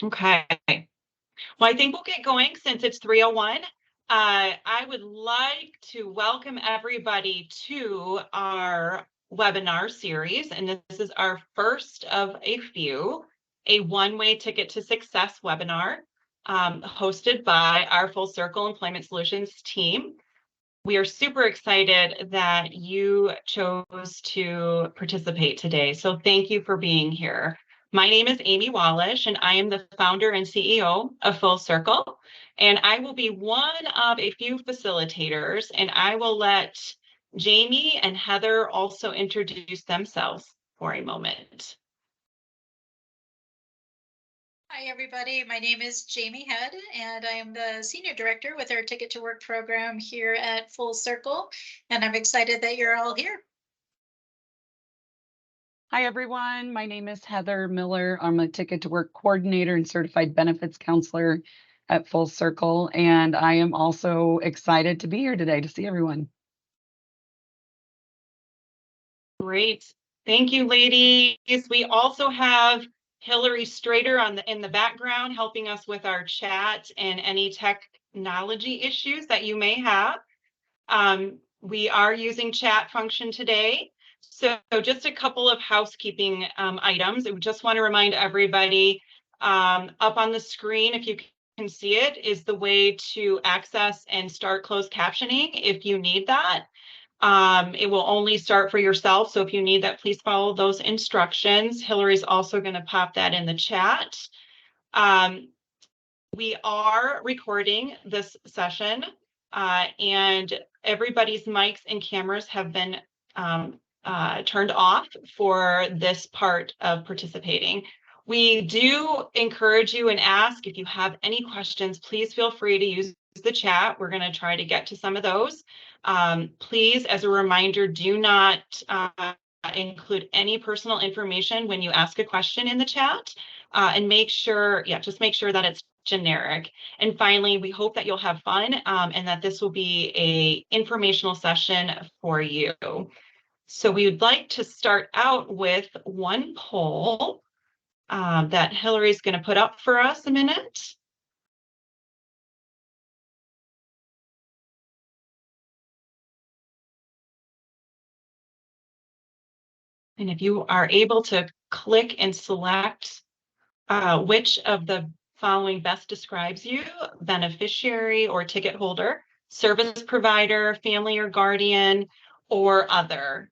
Okay. Well, I think we'll get going since it's 3:01. I would like to welcome everybody to our webinar series, and this is our first of a few, a one-way ticket to success webinar hosted by our Full Circle Employment Solutions team. We are super excited that you chose to participate today, so thank you for being here. My name is Amy Wallish, and I am the founder and CEO of Full Circle, and I will be one of a few facilitators, and I will let Jamie and Heather also introduce themselves for a moment. Hi, everybody. My name is Jamie Head, and I am the Senior Director with our Ticket to Work program here at Full Circle, and I'm excited that you're all here. Hi, everyone. My name is Heather Miller. I'm a Ticket to Work coordinator and certified benefits counselor at Full Circle, and I am also excited to be here today to see everyone. Great. Thank you, ladies. We also have Hillary Strader in the background helping us with our chat and any technology issues that you may have. We are using chat function today. So just a couple of housekeeping items. I just want to remind everybody up on the screen, if you can see it, is the way to access and start closed captioning if you need that. It will only start for yourself. So if you need that, please follow those instructions. Hillary's also going to pop that in the chat. We are recording this session and everybody's mics and cameras have been turned off for this part of participating. We do encourage you and ask if you have any questions, please feel free to use the chat. We're going to try to get to some of those. Please, as a reminder, do not include any personal information when you ask a question in the chat and make sure, just make sure that it's generic. And finally, we hope that you'll have fun and that this will be a informational session for you. So we would like to start out with one poll that Hillary's going to put up for us a minute. And if you are able to click and select which of the following best describes you: beneficiary or ticket holder, service provider, family or guardian, or other.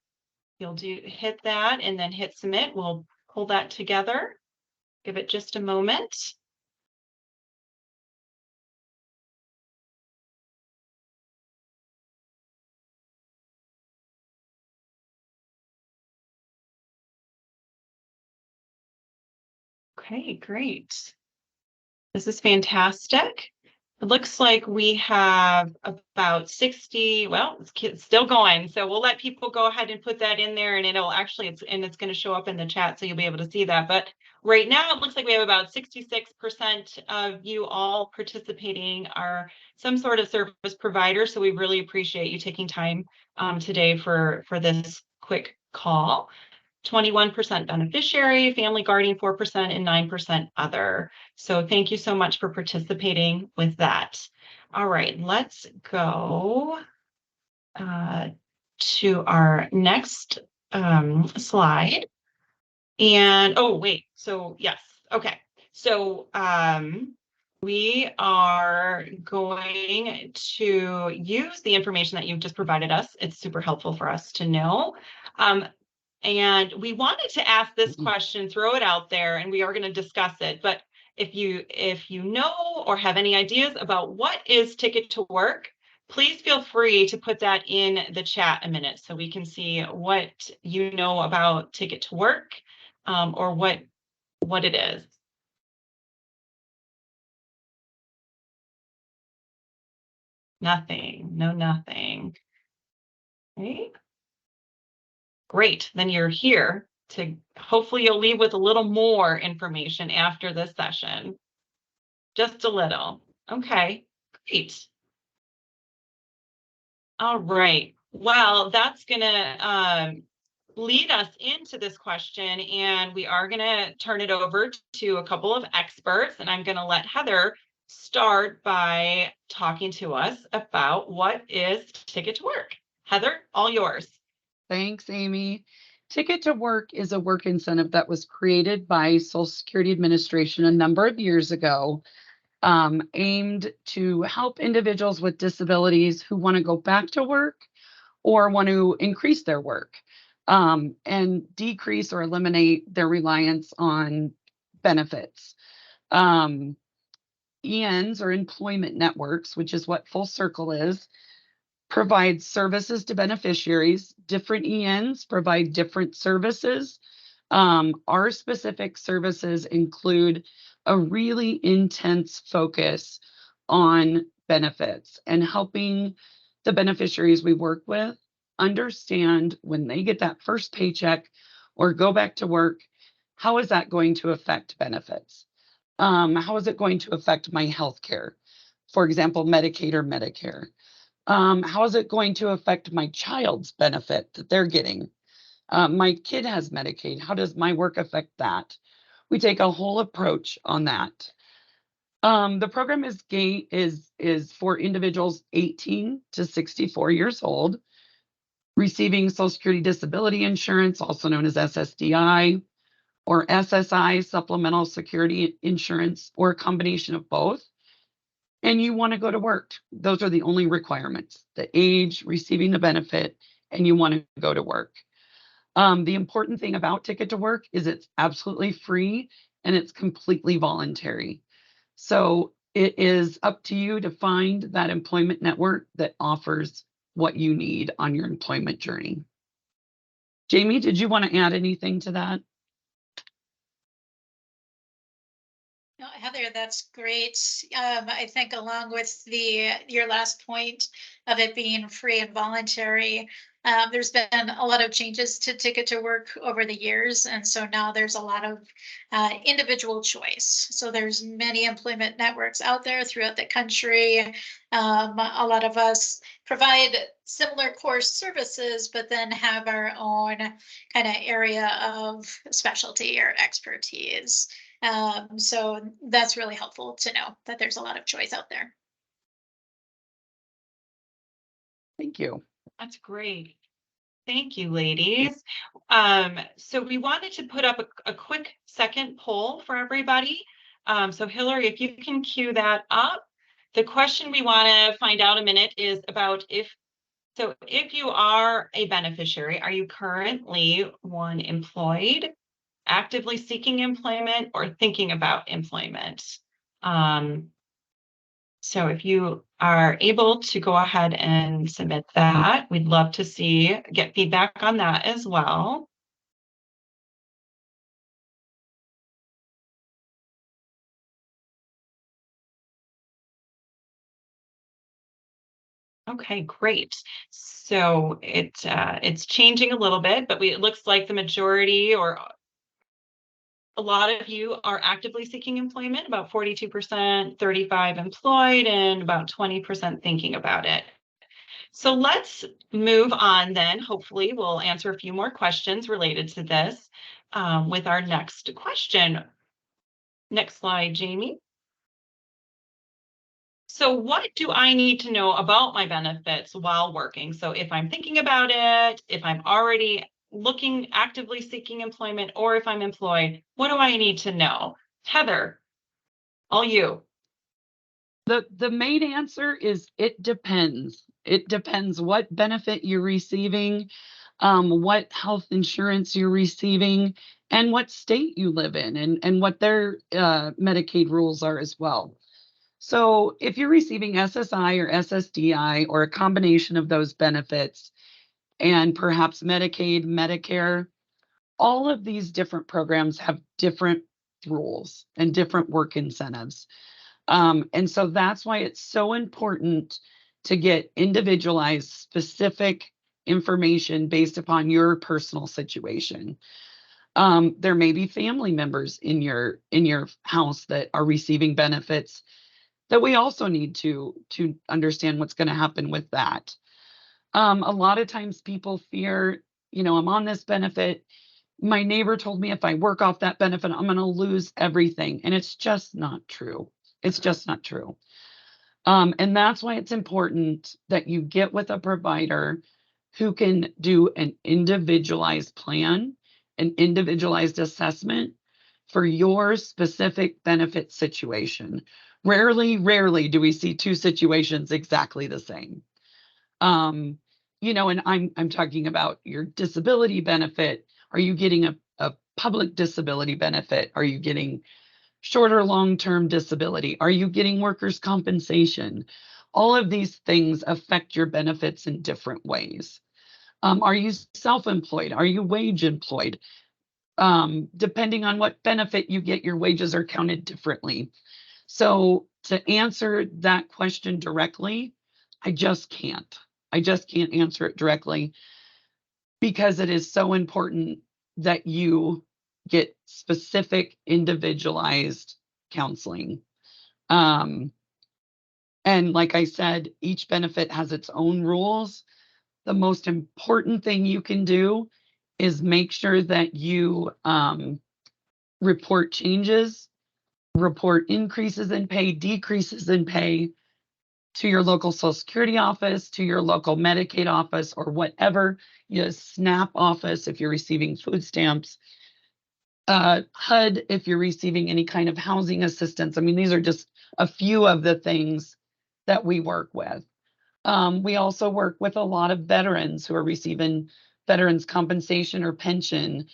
You'll hit that and then hit submit. We'll pull that together. Give it just a moment. Okay, great. This is fantastic. It looks like we have about 60, well, it's still going. So we'll let people go ahead and put that in there and it'll actually, it's going to show up in the chat so you'll be able to see that. But right now it looks like we have about 66% of you all participating are some sort of service provider. So we really appreciate you taking time today for this quick call. 21% beneficiary, family guardian 4%, and 9% other. So thank you so much for participating with that. All right, let's go to our next slide. And oh, wait, so yes, okay. So we are going to use the information that you've just provided us. It's super helpful for us to know. And we wanted to ask this question, throw it out there, and we are going to discuss it. But if you know or have any ideas about what is Ticket to Work, please feel free to put that in the chat a minute so we can see what you know about Ticket to Work or what it is. Nothing, no, nothing. Okay. Great, then you're here to hopefully you'll leave with a little more information after this session. Just a little. Okay, great. All right. Well, that's gonna lead us into this question, and we are going to turn it over to a couple of experts, and I'm going to let Heather start by talking to us about what is Ticket to Work. Heather, all yours. Thanks, Amy. Ticket to Work is a work incentive that was created by Social Security Administration a number of years ago, aimed to help individuals with disabilities who want to go back to work or want to increase their work, and decrease or eliminate their reliance on benefits. ENs, or employment networks, which is what Full Circle is, provide services to beneficiaries. Different ENs provide different services. Our specific services include a really intense focus on benefits and helping the beneficiaries we work with understand when they get that first paycheck or go back to work, how is that going to affect benefits? How is it going to affect my health care? For example, Medicaid or Medicare. How is it going to affect my child's benefit that they're getting? My kid has Medicaid. How does my work affect that? We take a whole approach on that. The program is for individuals 18 to 64 years old, receiving Social Security Disability Insurance, also known as SSDI, or SSI, Supplemental Security Insurance, or a combination of both. And you want to go to work. Those are the only requirements: the age, receiving the benefit, and you want to go to work. The important thing about Ticket to Work is it's absolutely free and it's completely voluntary. So it is up to you to find that employment network that offers what you need on your employment journey. Jamie, did you want to add anything to that? No, Heather, that's great. I think along with your last point of it being free and voluntary, there's been a lot of changes to Ticket to Work over the years, and so now there's a lot of individual choice. So there's many employment networks out there throughout the country. A lot of us provide similar core services, but then have our own kind of area of specialty or expertise. So that's really helpful to know that there's a lot of choice out there. Thank you. That's great. Thank you, ladies. So we wanted to put up a quick second poll for everybody. So Hillary, if you can cue that up. The question we want to find out a minute is about if you are a beneficiary, are you currently one, employed, actively seeking employment, or thinking about employment? So if you are able to go ahead and submit that, we'd love to get feedback on that as well. Okay, great. So it's changing a little bit, but it looks like the majority, or a lot of you, are actively seeking employment, about 42%, 35% employed, and about 20% thinking about it. So let's move on then. Hopefully we'll answer a few more questions related to this with our next question. Next slide, Jamie. So what do I need to know about my benefits while working? So if I'm thinking about it, if I'm already actively seeking employment, or if I'm employed, what do I need to know? Heather, all you. The main answer is it depends. It depends what benefit you're receiving, what health insurance you're receiving, and what state you live in, and what their Medicaid rules are as well. So if you're receiving SSI or SSDI, or a combination of those benefits, and perhaps Medicaid, Medicare, all of these different programs have different rules and different work incentives. And so that's why it's so important to get individualized, specific information based upon your personal situation. There may be family members in your house that are receiving benefits that we also need to understand what's going to happen with that. A lot of times people fear, I'm on this benefit. My neighbor told me if I work off that benefit, I'm going to lose everything. And it's just not true. It's just not true. And that's why it's important that you get with a provider who can do an individualized plan, an individualized assessment for your specific benefit situation. Rarely do we see two situations exactly the same. And I'm talking about your disability benefit. Are you getting a public disability benefit? Are you getting short or long-term disability? Are you getting workers' compensation? All of these things affect your benefits in different ways. Are you self-employed? Are you wage employed? Depending on what benefit you get, your wages are counted differently. So to answer that question directly, I just can't. I just can't answer it directly because it is so important that you get specific individualized counseling. And like I said, each benefit has its own rules. The most important thing you can do is make sure that you report changes, report increases in pay, decreases in pay to your local Social Security office, to your local Medicaid office, or whatever, SNAP office if you're receiving food stamps, HUD if you're receiving any kind of housing assistance. I mean, these are just a few of the things that we work with. We also work with a lot of veterans who are receiving veterans compensation or pension,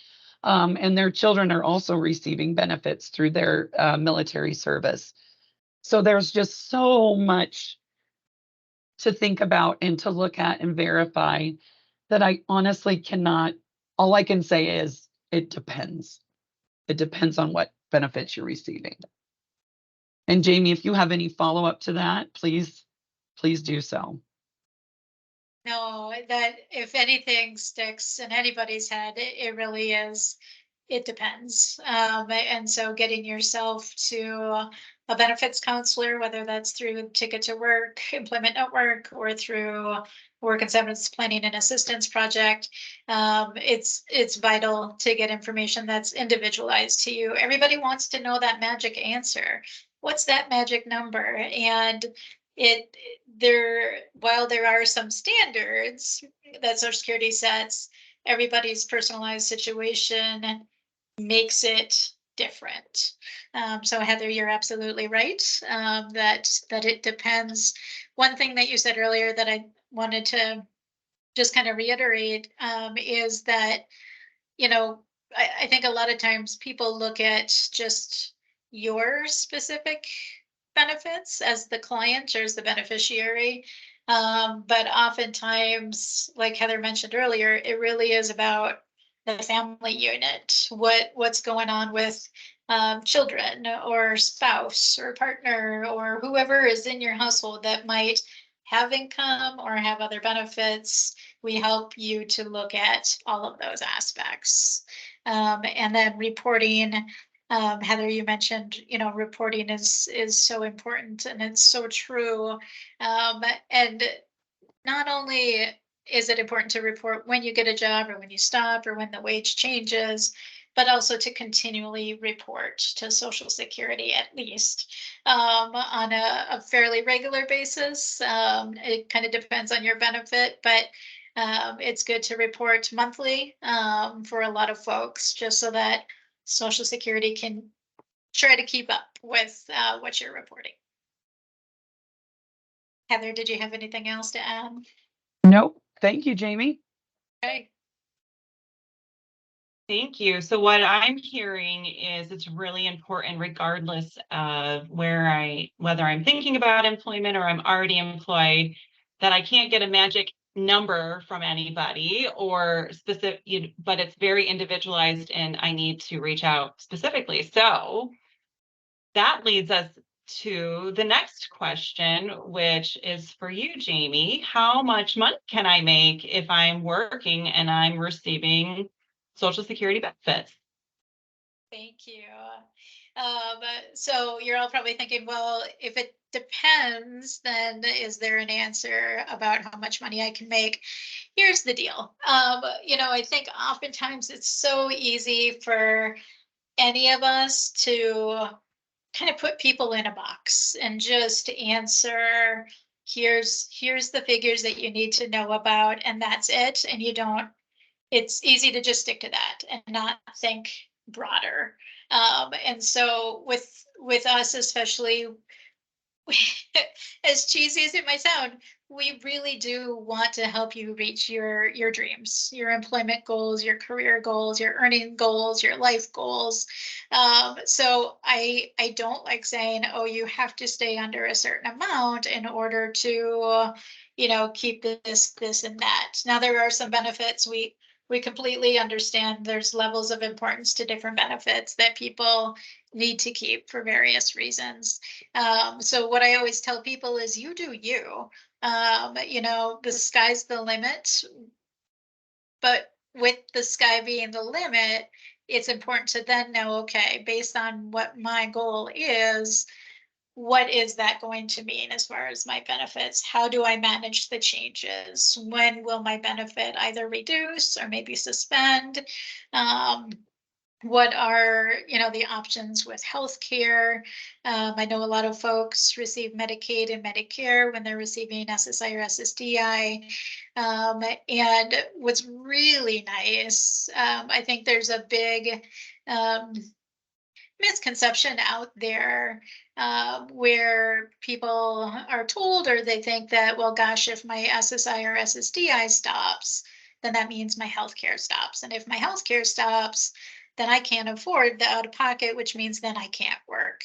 and their children are also receiving benefits through their military service. So there's just so much to think about and to look at and verify that I honestly cannot. All I can say is it depends. It depends on what benefits you're receiving. And Jamie, if you have any follow-up to that, please do so. No, that if anything sticks in anybody's head, it really is, it depends. And so getting yourself to a benefits counselor, whether that's through Ticket to Work, Employment Network, or through Work and Severance Planning and Assistance Project, it's vital to get information that's individualized to you. Everybody wants to know that magic answer. What's that magic number? And while there are some standards that Social Security sets, everybody's personalized situation makes it different. So Heather, you're absolutely right, that it depends. One thing that you said earlier that I wanted to just kind of reiterate is that, I think a lot of times people look at just your specific benefits as the client or as the beneficiary. But oftentimes, like Heather mentioned earlier, it really is about the family unit, what's going on with children or spouse or partner or whoever is in your household that might have income or have other benefits. We help you to look at all of those aspects. And then reporting, Heather, you mentioned, reporting is so important, and it's so true. And not only is it important to report when you get a job or when you stop or when the wage changes, but also to continually report to Social Security at least on a fairly regular basis. It kind of depends on your benefit, but it's good to report monthly for a lot of folks, just so that Social Security can try to keep up with what you're reporting. Heather, did you have anything else to add? Nope. Thank you, Jamie. Okay. Thank you. So what I'm hearing is it's really important, regardless of whether I'm thinking about employment or I'm already employed, that I can't get a magic number from anybody or specific, but it's very individualized and I need to reach out specifically. So that leads us to the next question, which is for you, Jamie. How much money can I make if I'm working and I'm receiving Social Security benefits? Thank you. So you're all probably thinking, well, if it depends, then is there an answer about how much money I can make? Here's the deal. I think oftentimes it's so easy for any of us to kind of put people in a box and just answer, here's the figures that you need to know about, and that's it. And you don't, it's easy to just stick to that and not think broader. And so with us, especially, as cheesy as it might sound, we really do want to help you reach your dreams, your employment goals, your career goals, your earning goals, your life goals. So I don't like saying, oh, you have to stay under a certain amount in order to, keep this, and that. Now, there are some benefits we completely understand. There's levels of importance to different benefits that people need to keep for various reasons. So what I always tell people is, you do you. The sky's the limit, but with the sky being the limit, it's important to then know, okay, based on what my goal is, what is that going to mean as far as my benefits? How do I manage the changes? When will my benefit either reduce or maybe suspend? What are the options with healthcare? I know a lot of folks receive Medicaid and Medicare when they're receiving SSI or SSDI. And what's really nice, I think there's a big misconception out there where people are told, or they think that, well, gosh, if my SSI or SSDI stops, then that means my healthcare stops. And if my healthcare stops, then I can't afford the out of pocket, which means then I can't work.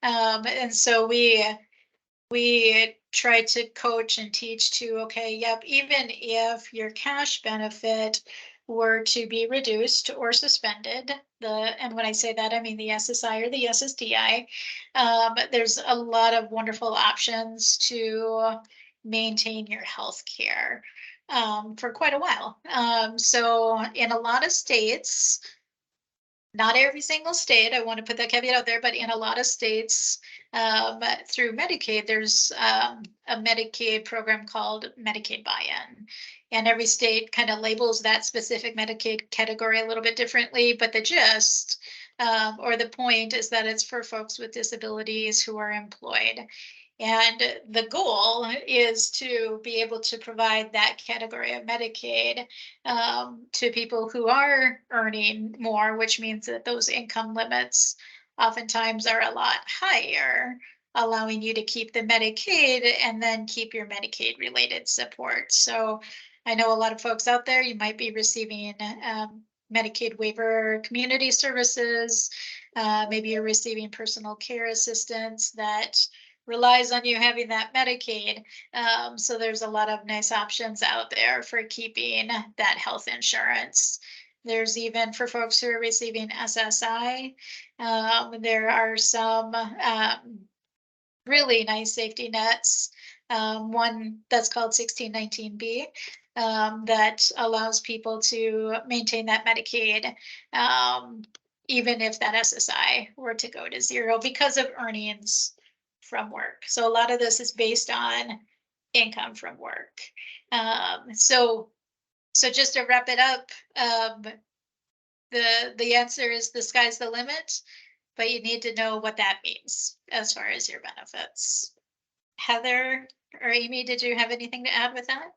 And so we try to coach and teach to, okay, yep, even if your cash benefit were to be reduced or suspended, and when I say that, I mean the SSI or the SSDI, there's a lot of wonderful options to maintain your health care for quite a while. So in a lot of states, not every single state, I want to put that caveat out there, but in a lot of states, through Medicaid, there's a Medicaid program called Medicaid buy-in. And every state kind of labels that specific Medicaid category a little bit differently, but the gist or the point is that it's for folks with disabilities who are employed. And the goal is to be able to provide that category of Medicaid to people who are earning more, which means that those income limits oftentimes are a lot higher, allowing you to keep the Medicaid and then keep your Medicaid related support. So I know a lot of folks out there, you might be receiving Medicaid waiver community services. Maybe you're receiving personal care assistance that relies on you having that Medicaid. So there's a lot of nice options out there for keeping that health insurance. There's even for folks who are receiving SSI, there are some really nice safety nets. One that's called 1619B that allows people to maintain that Medicaid even if that SSI were to go to zero because of earnings from work. So a lot of this is based on income from work. So just to wrap it up, the answer is the sky's the limit, but you need to know what that means as far as your benefits. Heather or Amy, did you have anything to add with that?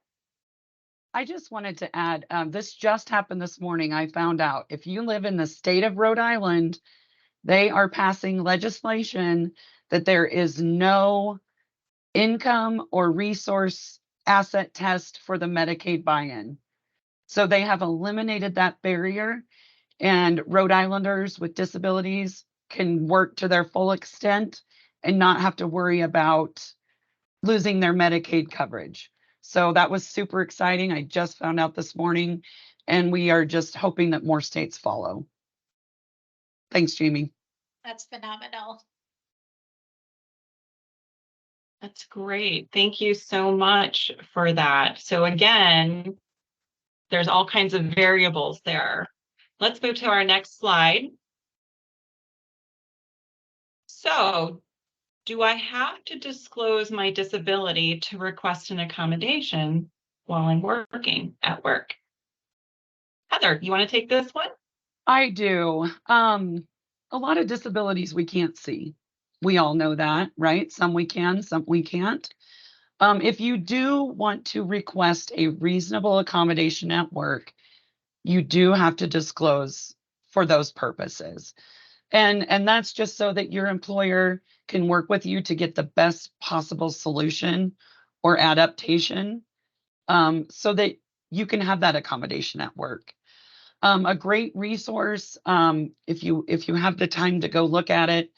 I just wanted to add, this just happened this morning. I found out if you live in the state of Rhode Island, they are passing legislation that there is no income or resource asset test for the Medicaid buy-in. So they have eliminated that barrier, and Rhode Islanders with disabilities can work to their full extent and not have to worry about losing their Medicaid coverage. So that was super exciting. I just found out this morning, and we are just hoping that more states follow. Thanks, Jamie. That's phenomenal. That's great. Thank you so much for that. So again, there's all kinds of variables there. Let's move to our next slide. So do I have to disclose my disability to request an accommodation while I'm working at work? Heather, you want to take this one? I do. A lot of disabilities we can't see. We all know that, right? Some we can, some we can't. If you do want to request a reasonable accommodation at work, you do have to disclose for those purposes. And that's just so that your employer can work with you to get the best possible solution or adaptation, so that you can have that accommodation at work. A great resource, if you have the time to go look at it,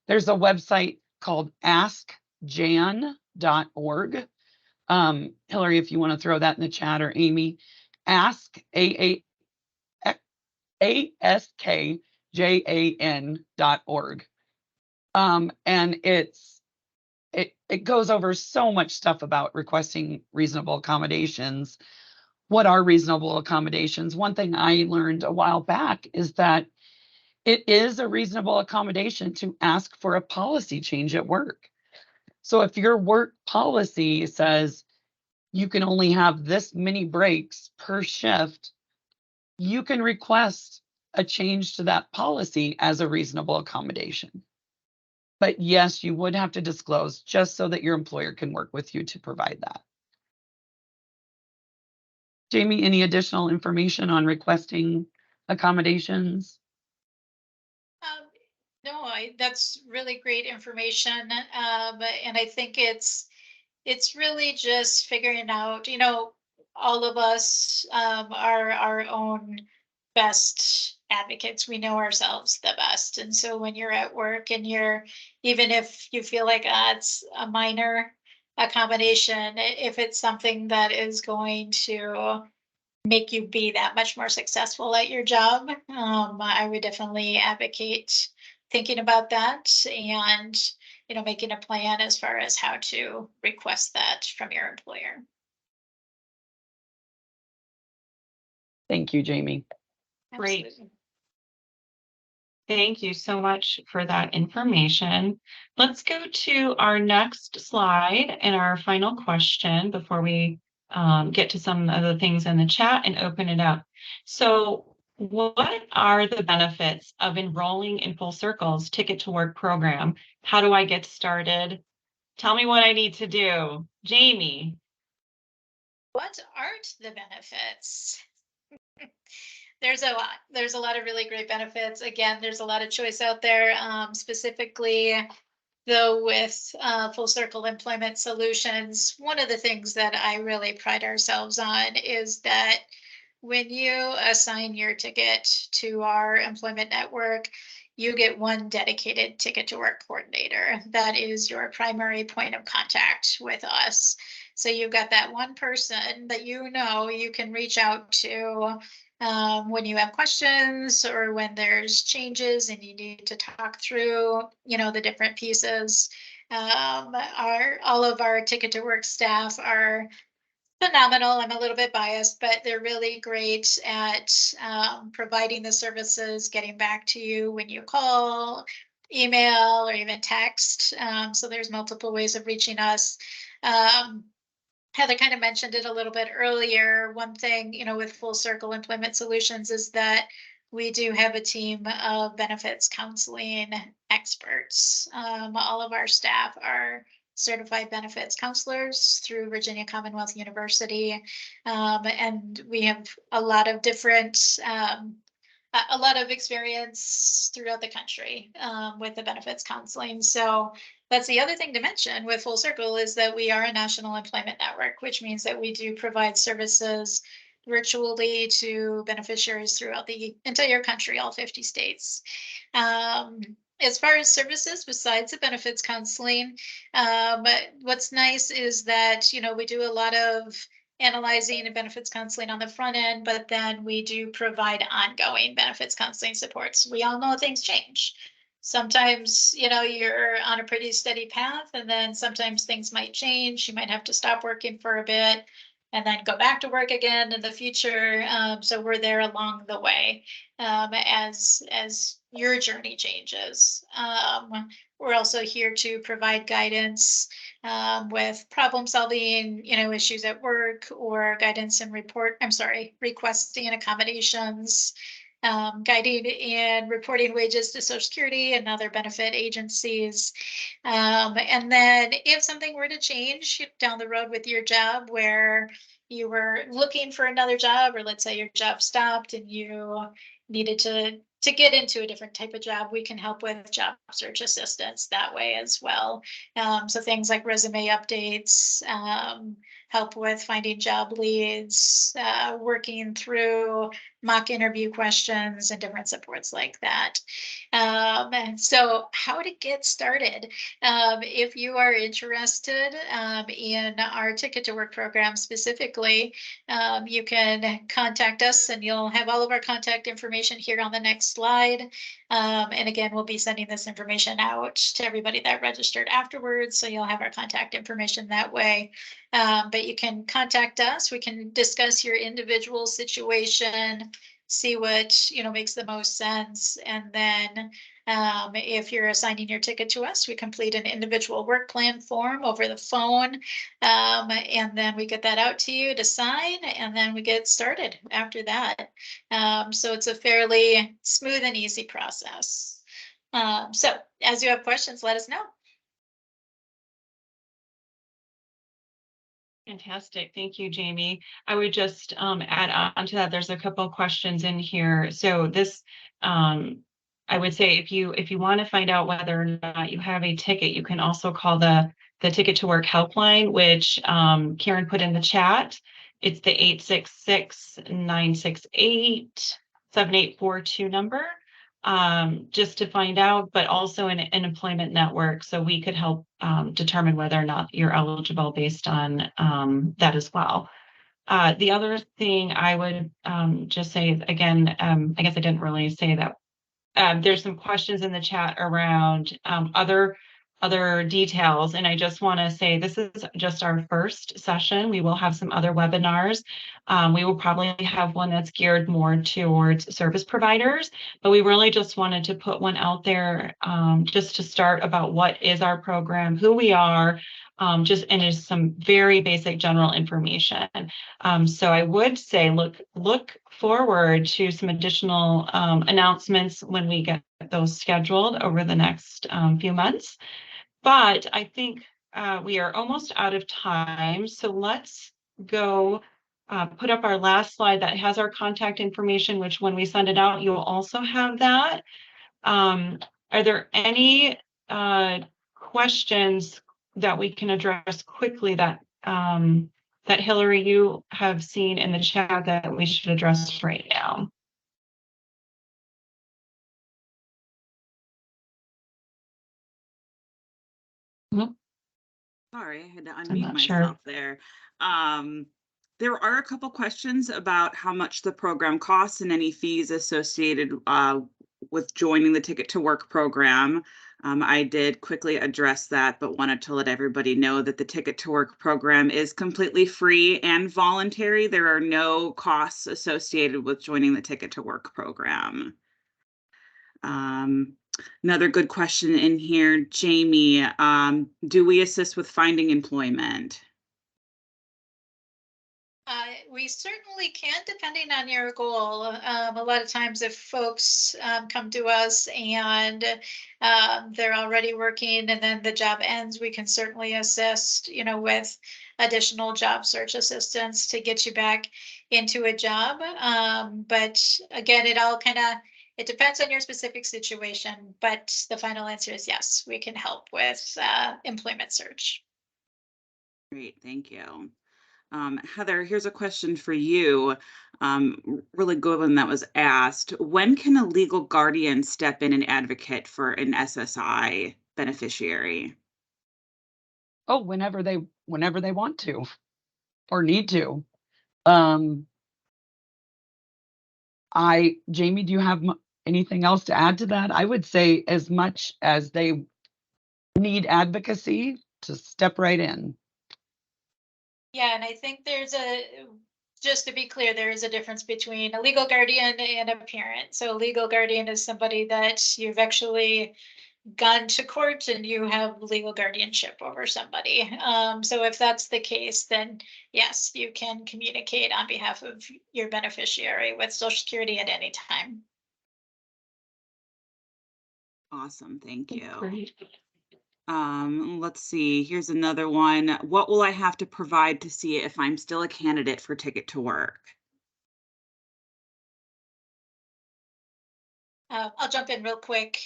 there's a website called askjan.org. Hillary, if you want to throw that in the chat, or Amy, ask askjan.org. And it goes over so much stuff about requesting reasonable accommodations. What are reasonable accommodations? One thing I learned a while back is that it is a reasonable accommodation to ask for a policy change at work. So if your work policy says you can only have this many breaks per shift, you can request a change to that policy as a reasonable accommodation. But yes, you would have to disclose just so that your employer can work with you to provide that. Jamie, any additional information on requesting accommodations? No, that's really great information. And I think it's really just figuring out, all of us are our own best advocates. We know ourselves the best. And so when you're at work and even if you feel like it's a minor accommodation, if it's something that is going to make you be that much more successful at your job, I would definitely advocate thinking about that and making a plan as far as how to request that from your employer. Thank you, Jamie. Great. Absolutely. Thank you so much for that information. Let's go to our next slide and our final question before we get to some of the things in the chat and open it up. So what are the benefits of enrolling in Full Circle's Ticket to Work program? How do I get started? Tell me what I need to do. Jamie. What aren't the benefits? There's a lot of really great benefits. Again, there's a lot of choice out there. Specifically, though, with Full Circle Employment Solutions, one of the things that I really pride ourselves on is that when you assign your ticket to our employment network, you get one dedicated ticket to work coordinator. That is your primary point of contact with us. So you've got that one person that you can reach out to when you have questions or when there's changes and you need to talk through, the different pieces. All of our ticket to work staff are phenomenal. I'm a little bit biased, but they're really great at providing the services, getting back to you when you call, email, or even text. So there's multiple ways of reaching us. Heather kind of mentioned it a little bit earlier. One thing, with Full Circle Employment Solutions is that we do have a team of benefits counseling experts. All of our staff are certified benefits counselors through Virginia Commonwealth University. And we have a lot of different, a lot of experience throughout the country with the benefits counseling. So that's the other thing to mention with Full Circle is that we are a national employment network, which means that we do provide services virtually to beneficiaries throughout the entire country, all 50 states. As far as services besides the benefits counseling, what's nice is that, we do a lot of analyzing and benefits counseling on the front end, but then we do provide ongoing benefits counseling supports. We all know things change. Sometimes, you're on a pretty steady path, and then sometimes things might change. You might have to stop working for a bit. and then go back to work again in the future. So we're there along the way as your journey changes. We're also here to provide guidance with problem solving, issues at work, or guidance and requesting accommodations, guiding and reporting wages to Social Security and other benefit agencies. And then if something were to change down the road with your job, where you were looking for another job, or let's say your job stopped and you needed to get into a different type of job, we can help with job search assistance that way as well. So things like resume updates, help with finding job leads, working through mock interview questions and different supports like that. And so how to get started. If you are interested in our Ticket to Work program specifically, you can contact us, and you'll have all of our contact information here on the next slide. And again, we'll be sending this information out to everybody that registered afterwards, so you'll have our contact information that way. But you can contact us. We can discuss your individual situation, see what makes the most sense, and then if you're assigning your ticket to us, we complete an individual work plan form over the phone, and then we get that out to you to sign, and then we get started after that. So it's a fairly smooth and easy process. So as you have questions, let us know. Fantastic. Thank you, Jamie. I would just add on to that. There's a couple of questions in here. So this, I would say if you want to find out whether or not you have a ticket, you can also call the Ticket to Work helpline, which Karen put in the chat. It's the 866-968-7842 number. Just to find out, but also an employment network, so we could help determine whether or not you're eligible based on that as well. The other thing I would just say, again, I guess I didn't really say that. There's some questions in the chat around other details, and I just want to say this is just our first session. We will have some other webinars. We will probably have one that's geared more towards service providers, but we really just wanted to put one out there just to start about what is our program, who we are, and just some very basic general information. So I would say look forward to some additional announcements when we get those scheduled over the next few months. But I think we are almost out of time. So let's go put up our last slide that has our contact information, which when we send it out, you'll also have that. Are there any questions that we can address quickly that that Hillary, you have seen in the chat that we should address right now? Sorry, I had to I'm unmute not myself sure. there. There are a couple questions about how much the program costs and any fees associated with joining the Ticket to Work program. I did quickly address that, but wanted to let everybody know that the Ticket to Work program is completely free and voluntary. There are no costs associated with joining the Ticket to Work program. Another good question in here, Jamie, do we assist with finding employment? We certainly can, depending on your goal. A lot of times if folks come to us and they're already working and then the job ends, we can certainly assist, with additional job search assistance to get you back into a job. But again, it depends on your specific situation, but the final answer is yes, we can help with employment search. Great, thank you. Heather, here's a question for you. Really good one that was asked. When can a legal guardian step in and advocate for an SSI beneficiary? Oh, whenever they want to or need to. Jamie, do you have anything else to add to that? I would say as much as they need advocacy, to step right in. Yeah, and I think just to be clear, there is a difference between a legal guardian and a parent. So a legal guardian is somebody that you've actually gone to court and you have legal guardianship over somebody. So if that's the case, then yes, you can communicate on behalf of your beneficiary with Social Security at any time. Awesome, thank you. Great. Let's see, here's another one. What will I have to provide to see if I'm still a candidate for Ticket to Work? I'll jump in real quick.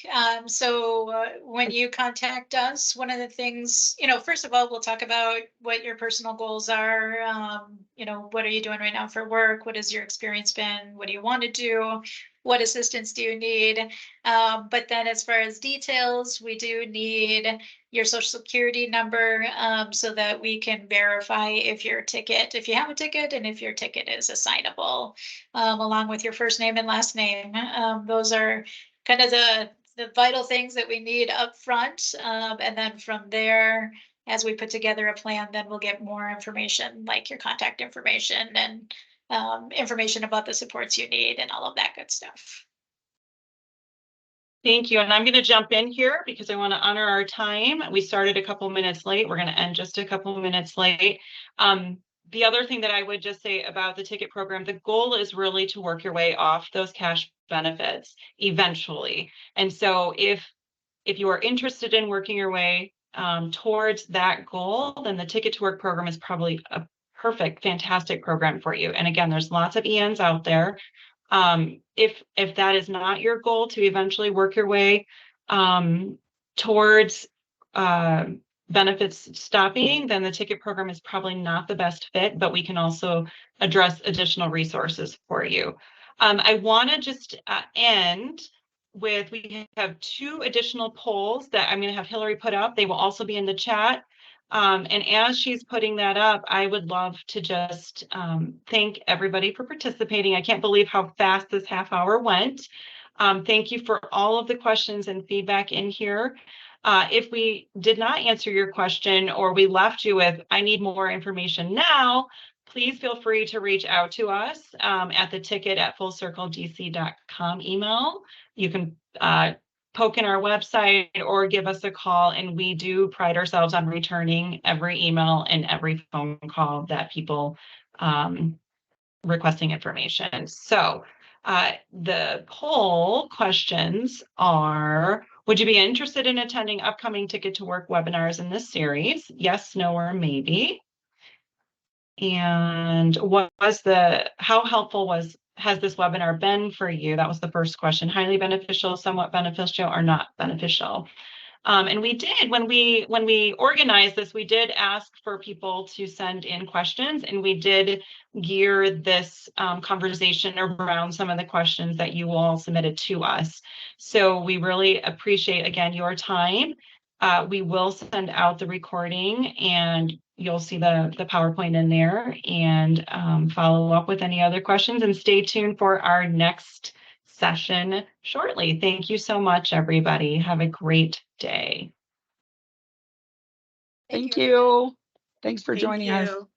When you contact us, one of the things, first of all, we'll talk about what your personal goals are. What are you doing right now for work? What has your experience been? What do you want to do? What assistance do you need? But then as far as details, we do need your Social Security number so that we can verify if you have a ticket, and if your ticket is assignable, along with your first name and last name. Those are kind of the vital things that we need up front. And then from there, as we put together a plan, then we'll get more information, like your contact information and information about the supports you need and all of that good stuff. Thank you. And I'm going to jump in here because I want to honor our time. We started a couple minutes late. We're going to end just a couple minutes late. The other thing that I would just say about the ticket program, the goal is really to work your way off those cash benefits eventually. And so if you are interested in working your way towards that goal, then the Ticket to Work program is probably a perfect, fantastic program for you. And again, there's lots of ENs out there. If that is not your goal, to eventually work your way towards benefits stopping, then the ticket program is probably not the best fit, but we can also address additional resources for you. I want to just end with, we have 2 additional polls that I'm going to have Hillary put up. They will also be in the chat. And as she's putting that up, I would love to just thank everybody for participating. I can't believe how fast this half hour went. Thank you for all of the questions and feedback in here. If we did not answer your question, or we left you with, I need more information now, please feel free to reach out to us at the ticket@fullcircledc.com email. You can poke in our website or give us a call, and we do pride ourselves on returning every email and every phone call that people requesting information. So the poll questions are, would you be interested in attending upcoming Ticket to Work webinars in this series? Yes, no, or maybe. And how helpful has this webinar been for you? That was the first question. Highly beneficial, somewhat beneficial, or not beneficial? And we did, when we organized this, we did ask for people to send in questions, and we did gear this conversation around some of the questions that you all submitted to us. So we really appreciate, again, your time. We will send out the recording, and you'll see the PowerPoint in there, and follow up with any other questions, and stay tuned for our next session shortly. Thank you so much, everybody. Have a great day. Thank you. Thanks for Thank joining us. you.